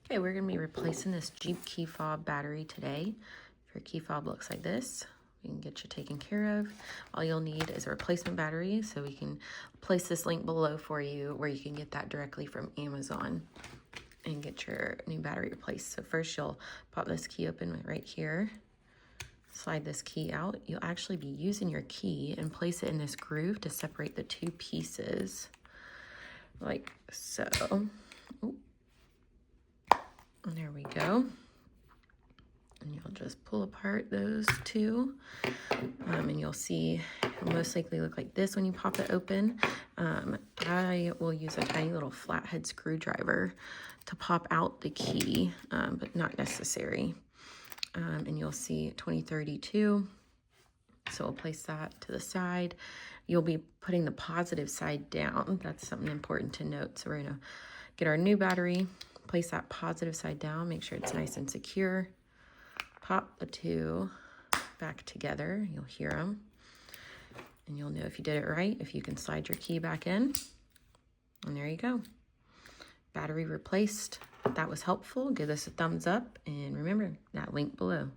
Okay, we're going to be replacing this Jeep key fob battery today. If your key fob looks like this, we can get you taken care of. All you'll need is a replacement battery, so we can place this link below for you where you can get that directly from Amazon and get your new battery replaced. So first you'll pop this key open right here, slide this key out. You'll actually be using your key and place it in this groove to separate the two pieces, like so. Ooh. And there we go. And you'll just pull apart those two. And you'll see it'll most likely look like this when you pop it open. I will use a tiny little flathead screwdriver to pop out the key, but not necessary. And you'll see 2032. So we'll place that to the side. You'll be putting the positive side down. That's something important to note. So we're gonna get our new battery, place that positive side down, make sure it's nice and secure. Pop the two back together. You'll hear them. And you'll know if you did it right, if you can slide your key back in. And there you go. Battery replaced. If that was helpful, give us a thumbs up. And remember, that link below.